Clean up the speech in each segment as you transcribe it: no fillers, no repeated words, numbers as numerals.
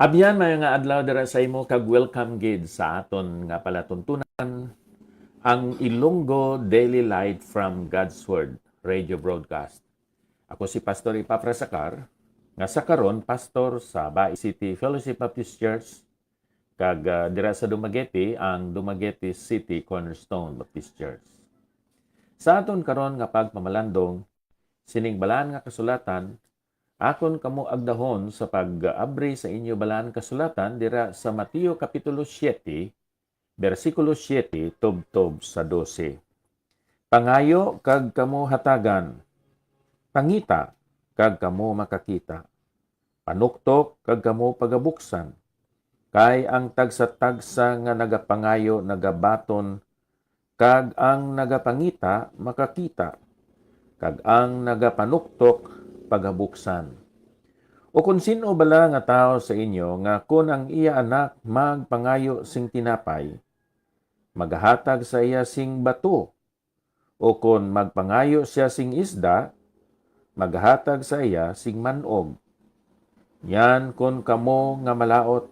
Abyan mga adlaw dira sa imo kag welcome gid sa aton nga palatuntunan ang Ilonggo Daily Light from God's Word radio broadcast. Ako si Pastor Ipaprasacar, nga sa karon pastor sa Bai City Fellowship Baptist Church kag dira sa Dumaguete ang Dumaguete City Cornerstone Baptist Church. Sa aton karon nga pagpamalandong sining balaan nga kasulatan akon kamo agdahon sa pag-abri sa inyo balaan kasulatan dira sa Mateo Kapitulo 7, versikulo 7, tubtob sa 12. Pangayo kag kamo hatagan, pangita kag kamo makakita, panuktok kag kamo pagabuksan, kay ang tagsa-tagsa nga nagapangayo nagabaton, kag ang nagapangita makakita, kag ang nagapanuktok pagabuksan. O kung sino bala nga tao sa inyo nga kung ang iya anak magpangayo sing tinapay, maghatag sa iya sing bato, o kung magpangayo siya sing isda, maghatag sa iya sing manog. Yan kung kamo nga malaot,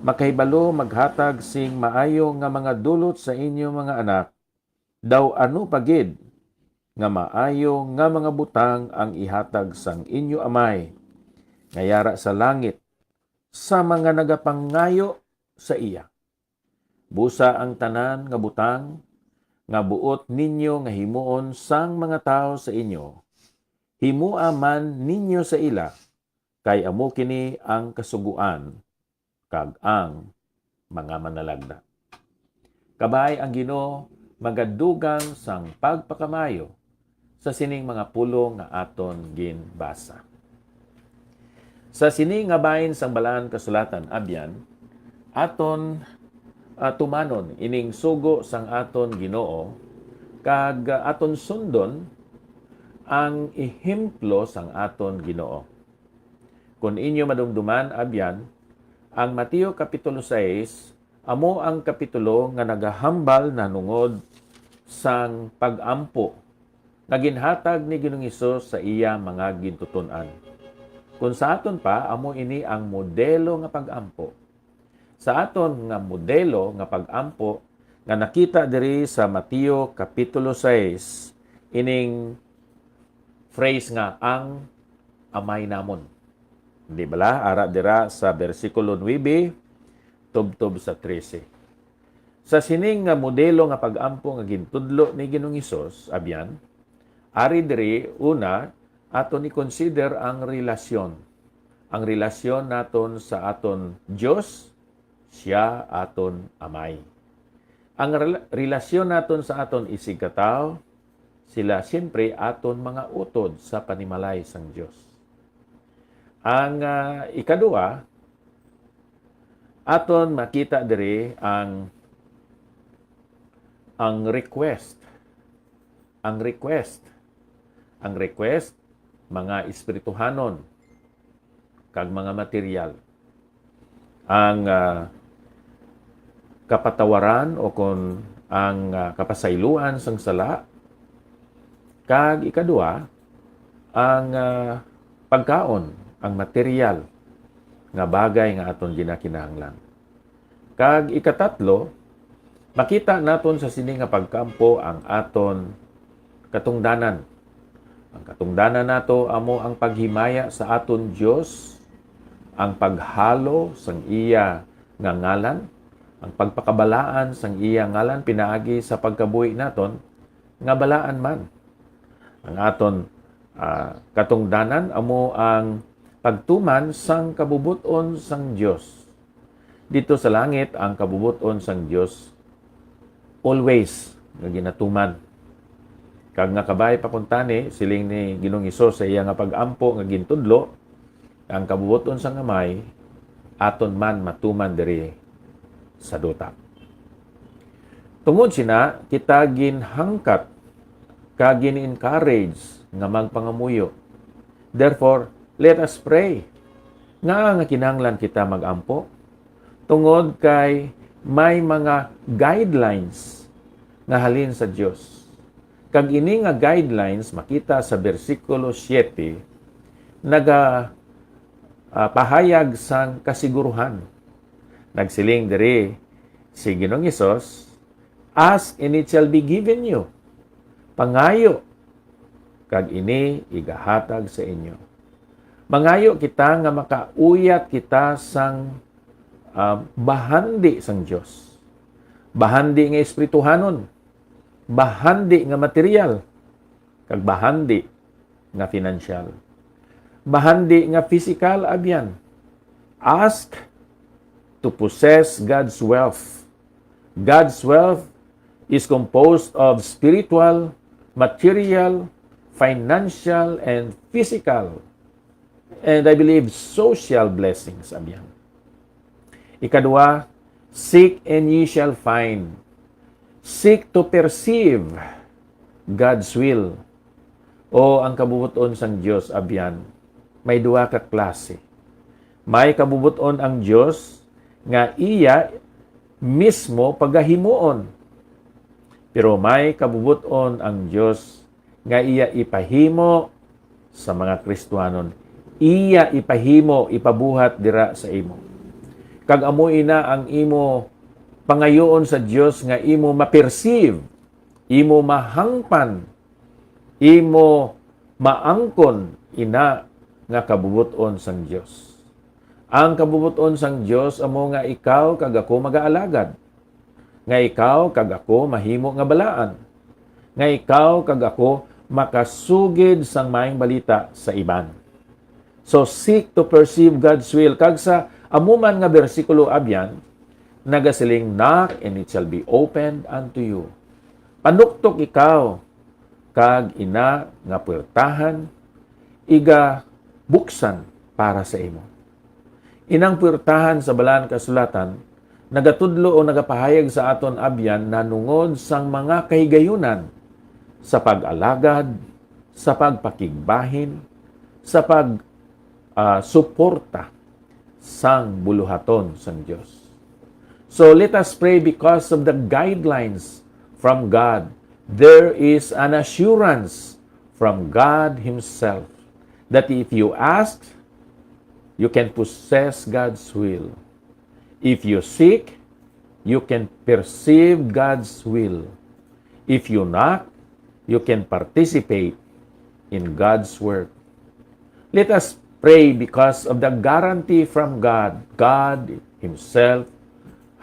makahibalo maghatag sing maayo nga mga dulot sa inyo mga anak, daw ano pagid nga maayo nga mga butang ang ihatag sang inyo amay, ngayara sa langit, sa mga nagapangayo sa iya. Busa ang tanan nga butang, nga buot ninyo nga himuon sang mga tao sa inyo, himua man ninyo sa ila, kay amo kini ang kasuguan, kag ang mga manalagda. Kabay ang Ginoo magadugang sang pagpakamayo, sa sining mga pulong nga aton ginbasa. Sa sining nga bahin sang balaan kasulatan abyan, aton tumanon ining sugo sang aton Ginoo kag aton sundon ang ehemplo sang aton Ginoo. Kung inyo madumduman abyan, ang Mateo Kapitulo 6 amo ang kapitulo nga nagahambal na nungod sang pag-ampo nga ginhatag ni Ginoong Hesus sa iya mga gintuton-an. Kung sa aton pa, amo ini ang modelo nga pag-ampo. Sa aton nga modelo nga pag-ampo, nga nakita diri sa Mateo Kapitulo 6, ining phrase nga, ang amay namon. Di bala? Ara dira sa versikulo 9, tubtob sa 13. Sa sining nga modelo nga pag-ampo nga gintudlo ni Ginoong Hesus, abyan, ari diri, una, aton i-consider ang relasyon. Ang relasyon naton sa aton Diyos, siya aton amay. Ang relasyon naton sa aton isig katao, sila siyempre aton mga utod sa panimalay sang Diyos. Ang ikadua, aton makita diri ang request. Ang request, mga espirituhanon, kag mga material. Ang kapatawaran o kung ang kapasayloan sang sala, kag ikadua, ang pagkaon, ang material, nga bagay nga aton ginakinahanglan. Kag ikatatlo, makita naton sa sini nga pagkampo ang aton katungdanan. Ang katungdanan nato amo ang paghimaya sa aton Dios, ang paghalo sang iya nga ngalan, ang pagpakabalaan sang iya ngalan pinaagi sa pagkabuhi naton nga balaan man. Ang aton katungdanan amo ang pagtuman sang kabubuton sang Dios. Dito sa langit ang kabubuton sang Dios always nga ginatuman. Kag nga kabay pakuntani, siling ni Ginoong Hesus sa iya nga pag-ampo nga gintudlo, ang kabubuton sang amay, aton man matuman diri sa duta. Tungod sina, kita ginhangkat, kag gin-encourage nga magpangamuyo. Therefore, let us pray. Nga kinahanglan kita mag-ampo, tungod kay may mga guidelines nga halin sa Dios. Kag ini nga guidelines makita sa bersikulo 7, pahayag sang kasiguruhan. Nagsiling diri si Ginoong Hesus, ask and it shall be given you. Pangayo, kag ini igahatag sa inyo. Mangayo kita nga makauyat kita sang bahandi sang Dios. Bahandi nga espirituhanon, bahandi nga material, kag bahandi nga financial. Bahandi nga physical abyan. Ask to possess God's wealth. God's wealth is composed of spiritual, material, financial, and physical. And I believe social blessings abyan. Ikadua, seek and ye shall find. Seek to perceive God's will. O ang kabubuton sang Dios abyan, may duha ka klase. May kabubuton ang Dios nga iya mismo pagahimuon. Pero may kabubuton ang Dios nga iya ipahimo sa mga Kristiyanon. Iya ipahimo, ipabuhat dira sa imo. Kag amo ina ang imo pangayoon sa Dios nga imo ma-perceive, imo mahangpan, imo maangkon ina nga kabubuton sang Dios. Ang kabubuton sang Dios amo nga ikaw kag ako mag-aalagad. Nga ikaw kag ako mahimo nga balaan. Nga ikaw kag ako makasugid sang maayong balita sa iban. So seek to perceive God's will. Kag sa amuman nga bersikulo abyan, nagasiling, knock and it shall be opened unto you. Panuktok ikaw kag ina nga puwertahan, iga buksan para sa imo. Inang puwertahan sa balaan kasulatan, nagatudlo o nagapahayag sa aton abyan na nungod sang mga kahigayunan sa pag-alagad, sa pagpakigbahin, sa suporta sang buluhaton sang Dios. So let us pray because of the guidelines from God. There is an assurance from God Himself that if you ask, you can possess God's will. If you seek, you can perceive God's will. If you knock, you can participate in God's work. Let us pray because of the guarantee from God. God Himself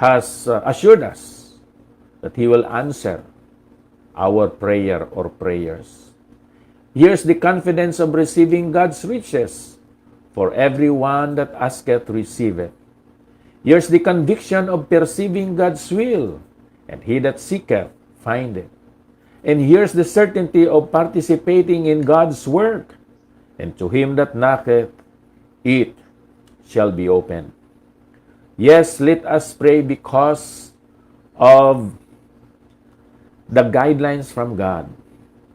has assured us that He will answer our prayer or prayers. Here's the confidence of receiving God's riches. For everyone that asketh, receiveth. Here's the conviction of perceiving God's will. And he that seeketh, findeth. And here's the certainty of participating in God's work. And to him that knocketh, it shall be opened. Yes, let us pray because of the guidelines from God.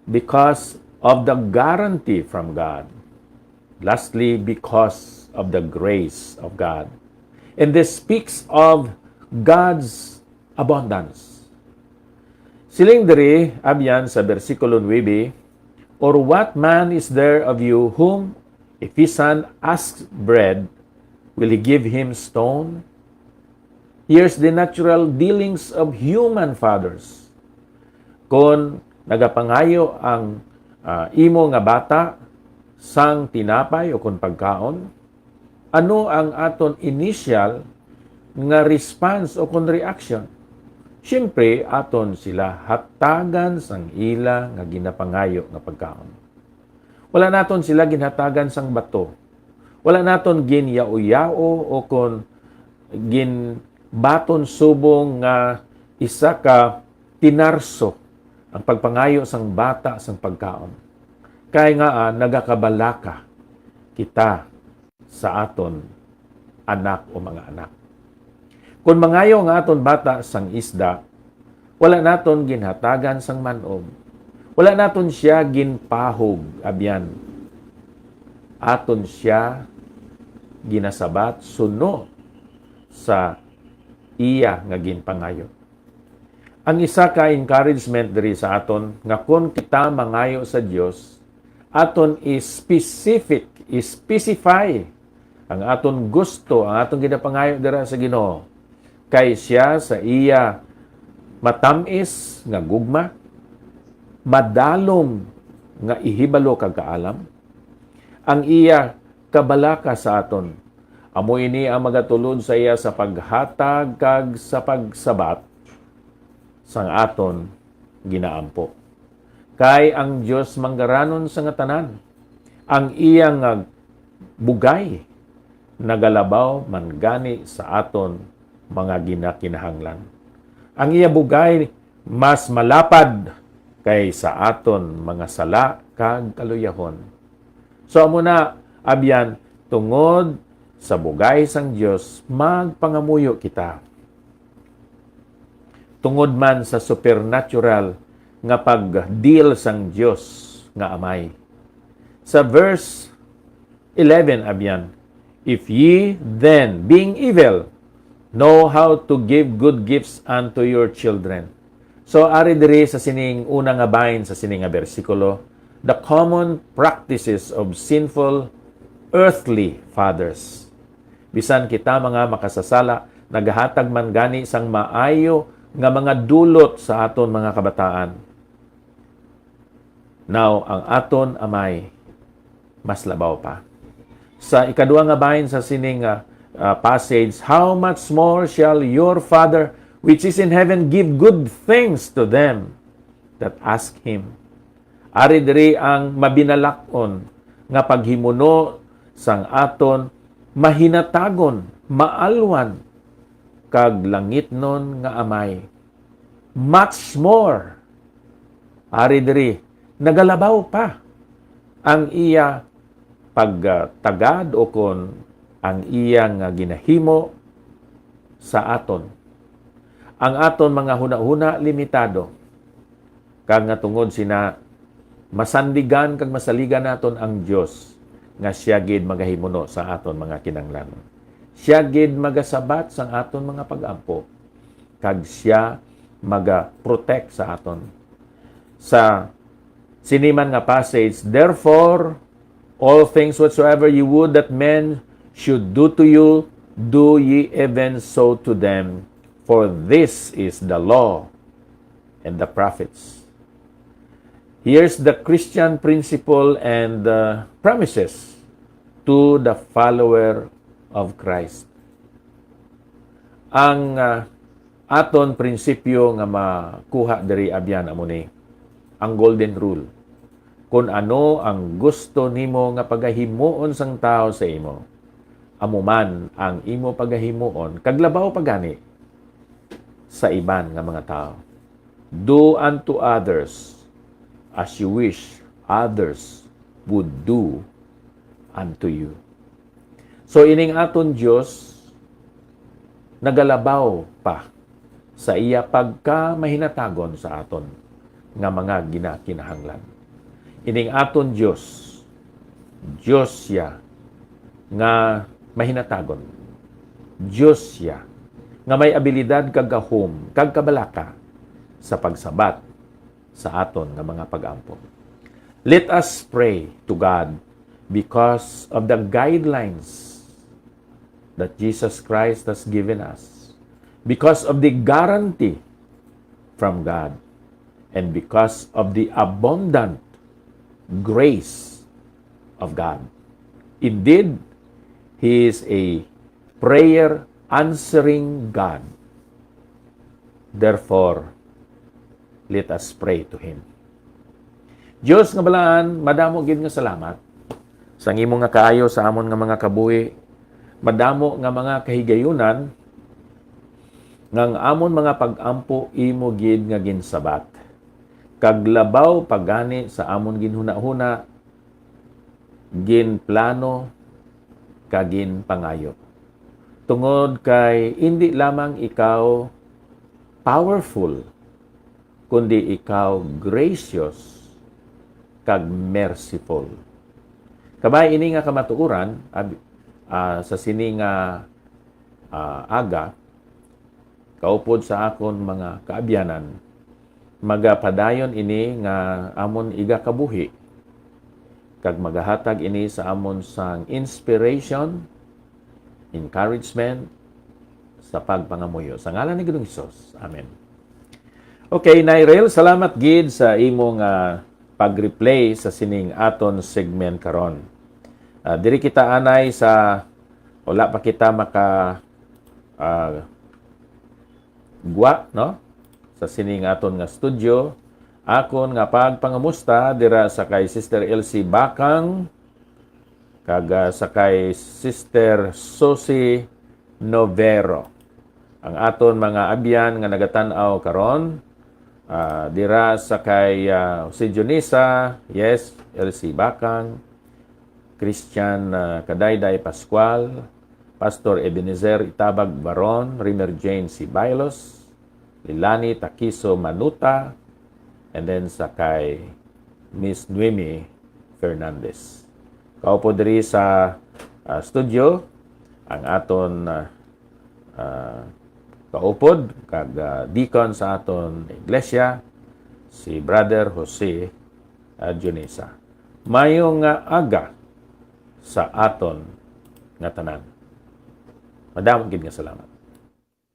Because of the guarantee from God. Lastly, because of the grace of God. And this speaks of God's abundance. Siling diri, abyan sa versikulo 9, or what man is there of you whom, if his son asks bread, will he give him stone? Here's the natural dealings of human fathers. Kung nagapangayo ang imo nga bata sang tinapay o kung pagkaon, ano ang aton initial nga response o kung reaction? Siyempre, aton sila hatagan sang ila nga ginapangayo nga pagkaon. Wala naton sila ginhatagan sang bato. Wala naton ginyao-yao o kung ginbaton subong nga isa ka tinarso ang pagpangayo sang bata sang pagkaon. Kaya nga nagakabalaka kita sa aton anak o mga anak. Kung mangayo nga aton bata sang isda, wala naton ginhatagan sang manog. Wala naton siya ginpahog, abyan. Aton siya ginasabat suno sa iya nga ginpangayo. Ang isa ka encouragement diri sa aton nga kung kita mangayo sa Dios, aton is specify Ang aton gusto, ang aton ginapangayo dira sa Ginoo, kay siya sa iya matamis nga gugma, madalom nga ihibalo kag kaalam, ang iya kabalaka sa aton. Amo ini ang magatulod sa iya sa paghatag kag sa pagsabat sang aton ginaampo. Kay ang Dios manggaranon sa nga tanan, ang iyang bugay nagalabaw man gani sa aton mga ginakinahanglan. Ang iya bugay mas malapad kay sa aton mga sala kag kaluyahon. So amo na abyan tungod sa bugay sang Dios magpangamuyo kita. Tungod man sa supernatural nga pag-deal sang Dios nga amay. Sa verse 11 abyan, if ye then, being evil, know how to give good gifts unto your children. So, ari diri sa sining unang nga bahin sa sining nga bersikulo, the common practices of sinful earthly fathers. Bisan kita mga makasasala, naghatag man gani sang maayo nga mga dulot sa aton mga kabataan. Now, ang aton amay, mas labaw pa. Sa ikaduha nga bahin sa sining passage, how much more shall your Father which is in heaven give good things to them that ask Him. Ari diri ang mabinalakon nga paghimuno sang aton mahinatagon, maalwan, kag langitnon nga amay. Much more. Ari diri, nagalabaw pa ang iya pagtagad o kon ang iyang ginahimo sa aton. Ang aton mga huna-huna limitado. Kag nga tungod sina masandigan kag masaligan naton ang Dios nga siya gid magahimuno sa aton mga kinahanglan. Siya gid magasabat sang aton mga pag-ampo. Kag siya maga-protect sa aton. Sa siniman nga passage, therefore all things whatsoever ye would that men should do to you, do ye even so to them. For this is the law and the prophets. Here's the Christian principle and the promises to the follower of Christ. Ang aton prinsipyo nga makuha diri abyan amo ni ang golden rule. Kung ano ang gusto nimo nga pagahimuon sang tao sa imo, amo man ang imo pagahimuon, kaglabaw pagani sa iban nga mga tao. Do unto others as you wish others would do unto you. So ining aton Dios nagalabaw pa sa iya pagka mahinatagon sa aton nga mga ginakinahanglan. Ining aton Dios siya nga mahinatagon. Diyos siya nga may abilidad kagahom, kagkabalaka sa pagsabat sa aton nga mga pag-ampo. Let us pray to God because of the guidelines that Jesus Christ has given us, because of the guarantee from God, and because of the abundant grace of God. Indeed, He is a prayer-answering God. Therefore, let us pray to Him. Diyos nga balaan, madamo gid nga salamat sa imo nga kaayo sa amon nga mga kabuhi, madamo nga mga kahigayunan ngang amon mga pag-ampo imo gid nga ginsabat. Kaglabaw pagani sa amon ginhuna-huna, ginplano, kagin pangayo. Tungod kay hindi lamang ikaw powerful, kundi ikaw gracious kag merciful. Kabay ini nga kamatuoran sa sini nga aga kaupod sa akon mga kaabyanan, magapadayon ini nga amon iga kabuhi kag magahatag ini sa amon sang inspiration encouragement sa pagpangamuyo. Sa ngalan ni Ginoong Hesus. Amen. Okay, Nairel, salamat gid sa imong pag-replay sa sining aton segment karon. Diri kita anay sa wala pa kita maka guwa, no? Sa sining aton nga studio. Akon nga pagpangamusta dira sa kay Sister Elsie Bakang kag sa kay Sister Susie Novero. Ang aton mga abyan nga nagatan-aw karon dira sa kay si Junisa, yes, Elsie Bakang, Christian Kadayday Pascual, Pastor Ebenezer Itabag Baron, Rimer Jane Sibailos, Lilani Takiso Manuta, and then sa kay Miss Noemi Fernandez. Kaupo diri sa studio ang aton kaupod kag deacon sa aton iglesia si Brother Jose Junisa. Mayong aga sa aton nga tanan. Madamong gid nga salamat.